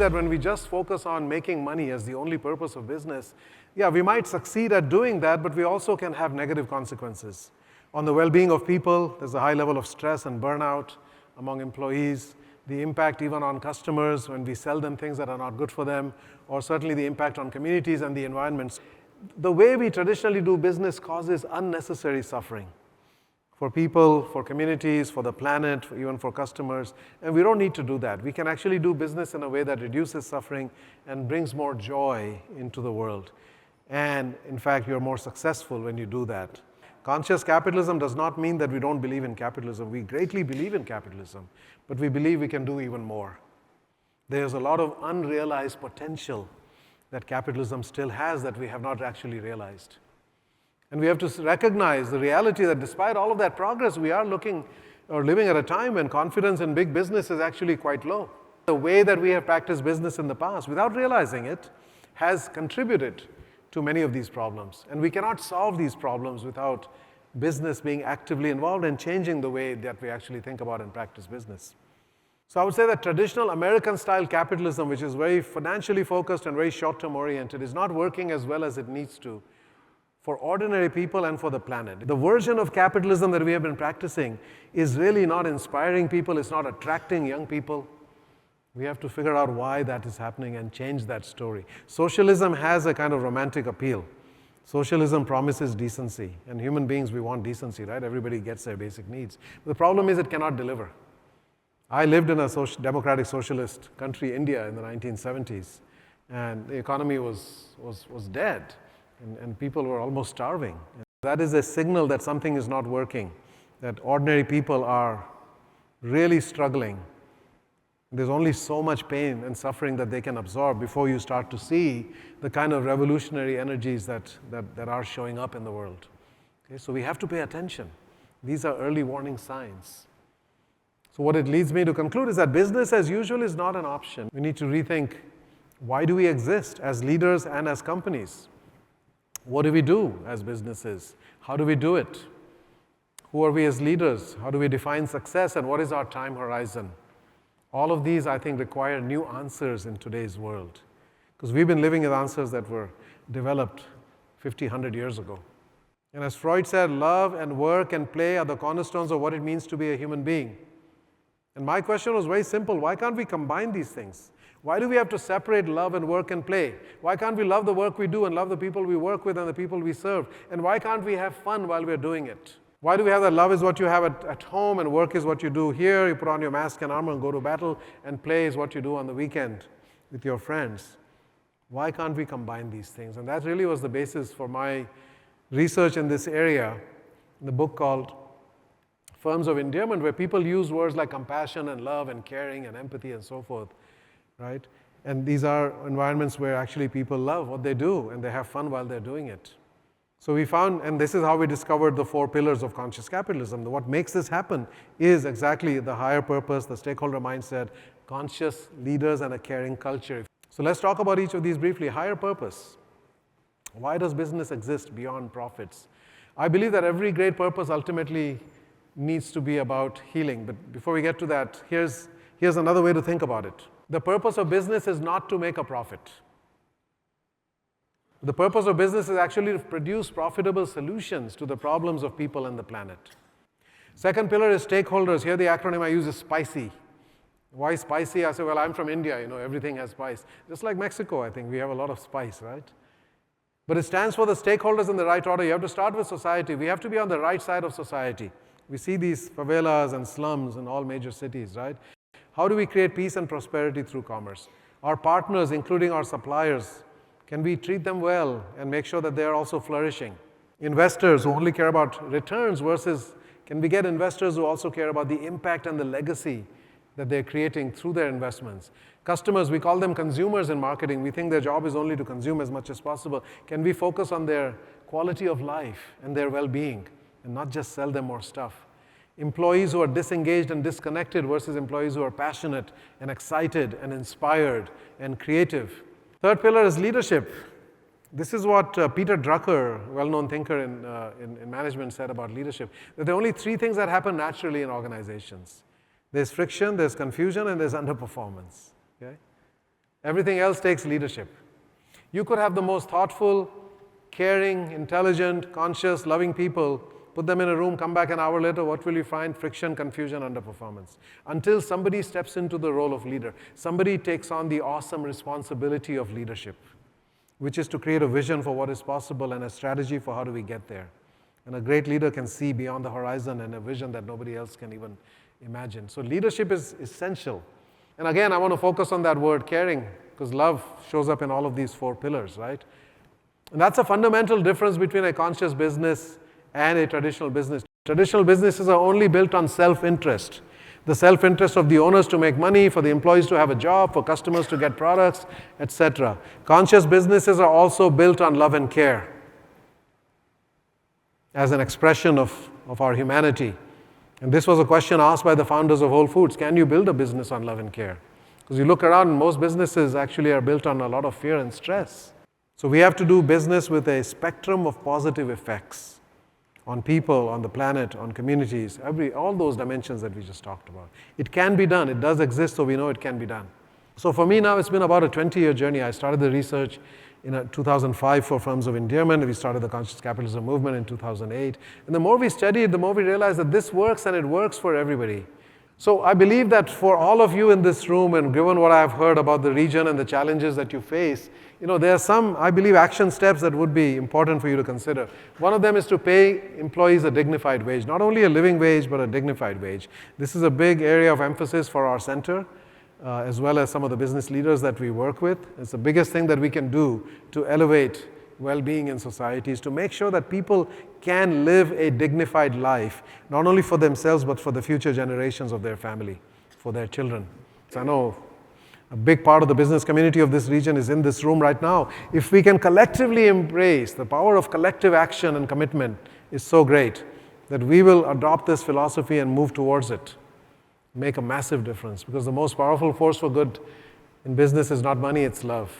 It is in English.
that when we just focus on making money as the only purpose of business, yeah, we might succeed at doing that, but we also can have negative consequences. On the well-being of people, there's a high level of stress and burnout among employees, the impact even on customers when we sell them things that are not good for them, or certainly the impact on communities and the environments. The way we traditionally do business causes unnecessary suffering for people, for communities, for the planet, even for customers, and we don't need to do that. We can actually do business in a way that reduces suffering and brings more joy into the world. And in fact, you're more successful when you do that. Conscious capitalism does not mean that we don't believe in capitalism. We greatly believe in capitalism, but we believe we can do even more. There's a lot of unrealized potential that capitalism still has that we have not actually realized. And we have to recognize the reality that despite all of that progress, we are looking or living at a time when confidence in big business is actually quite low. The way that we have practiced business in the past, without realizing it, has contributed to many of these problems. And we cannot solve these problems without business being actively involved and changing the way that we actually think about and practice business. So I would say that traditional American-style capitalism, which is very financially focused and very short-term oriented, is not working as well as it needs to for ordinary people and for the planet. The version of capitalism that we have been practicing is really not inspiring people, it's not attracting young people. We have to figure out why that is happening and change that story. Socialism has a kind of romantic appeal. Socialism promises decency, and human beings, we want decency, right? Everybody gets their basic needs. But the problem is it cannot deliver. I lived in a democratic socialist country, India, in the 1970s, and the economy was dead, and people were almost starving. That is a signal that something is not working, that ordinary people are really struggling. There's only so much pain and suffering that they can absorb before you start to see the kind of revolutionary energies that are showing up in the world. Okay, so we have to pay attention. These are early warning signs. So what it leads me to conclude is that business as usual is not an option. We need to rethink, why do we exist as leaders and as companies? What do we do as businesses? How do we do it? Who are we as leaders? How do we define success, and what is our time horizon? All of these, I think, require new answers in today's world, because we've been living with answers that were developed 50, 100 years ago. And as Freud said, love and work and play are the cornerstones of what it means to be a human being. And my question was very simple. Why can't we combine these things? Why do we have to separate love and work and play? Why can't we love the work we do and love the people we work with and the people we serve? And why can't we have fun while we're doing it? Why do we have that love is what you have at home and work is what you do here? You put on your mask and armor and go to battle, and play is what you do on the weekend with your friends. Why can't we combine these things? And that really was the basis for my research in this area, in the book called Forms of Endearment, where people use words like compassion and love and caring and empathy and so forth, right? And these are environments where actually people love what they do and they have fun while they're doing it. So we found, and this is how we discovered the 4 pillars of conscious capitalism. What makes this happen is exactly the higher purpose, the stakeholder mindset, conscious leaders, and a caring culture. So let's talk about each of these briefly. Higher purpose. Why does business exist beyond profits? I believe that every great purpose ultimately needs to be about healing. But before we get to that, here's another way to think about it. The purpose of business is not to make a profit. The purpose of business is actually to produce profitable solutions to the problems of people and the planet. Second pillar is stakeholders. Here the acronym I use is SPICY. Why spicy? I say, well, I'm from India, everything has spice. Just like Mexico, I think we have a lot of spice, right? But it stands for the stakeholders in the right order. You have to start with society. We have to be on the right side of society. We see these favelas and slums in all major cities, right? How do we create peace and prosperity through commerce? Our partners, including our suppliers, can we treat them well and make sure that they are also flourishing? Investors who only care about returns versus can we get investors who also care about the impact and the legacy that they're creating through their investments? Customers, we call them consumers in marketing. We think their job is only to consume as much as possible. Can we focus on their quality of life and their well-being and not just sell them more stuff? Employees who are disengaged and disconnected versus employees who are passionate and excited and inspired and creative. Third pillar is leadership. This is what Peter Drucker, well-known thinker in management, said about leadership. That there are only 3 things that happen naturally in organizations. There's friction, there's confusion, and there's underperformance. Okay? Everything else takes leadership. You could have the most thoughtful, caring, intelligent, conscious, loving people, put them in a room, come back an hour later, what will you find? Friction, confusion, underperformance. Until somebody steps into the role of leader. Somebody takes on the awesome responsibility of leadership, which is to create a vision for what is possible and a strategy for how do we get there. And a great leader can see beyond the horizon and a vision that nobody else can even imagine. So leadership is essential. And again, I want to focus on that word, caring, because love shows up in all of these 4 pillars, right? And that's a fundamental difference between a conscious business and a traditional business. Traditional businesses are only built on self-interest. The self-interest of the owners to make money, for the employees to have a job, for customers to get products, etc. Conscious businesses are also built on love and care as an expression of our humanity. And this was a question asked by the founders of Whole Foods. Can you build a business on love and care? Because you look around, most businesses actually are built on a lot of fear and stress. So we have to do business with a spectrum of positive effects on people, on the planet, on communities, all those dimensions that we just talked about. It can be done. It does exist, so we know it can be done. So for me now, it's been about a 20-year journey. I started the research in 2005 for Firms of Endearment. We started the Conscious Capitalism movement in 2008. And the more we study it, the more we realize that this works, and it works for everybody. So I believe that for all of you in this room, and given what I've heard about the region and the challenges that you face, there are some, I believe, action steps that would be important for you to consider. One of them is to pay employees a dignified wage, not only a living wage, but a dignified wage. This is a big area of emphasis for our center, as well as some of the business leaders that we work with. It's the biggest thing that we can do to elevate well-being in societies, to make sure that people can live a dignified life, not only for themselves, but for the future generations of their family, for their children. So I know a big part of the business community of this region is in this room right now. If we can collectively embrace the power of collective action and commitment is so great that we will adopt this philosophy and move towards it, make a massive difference. Because the most powerful force for good in business is not money, it's love.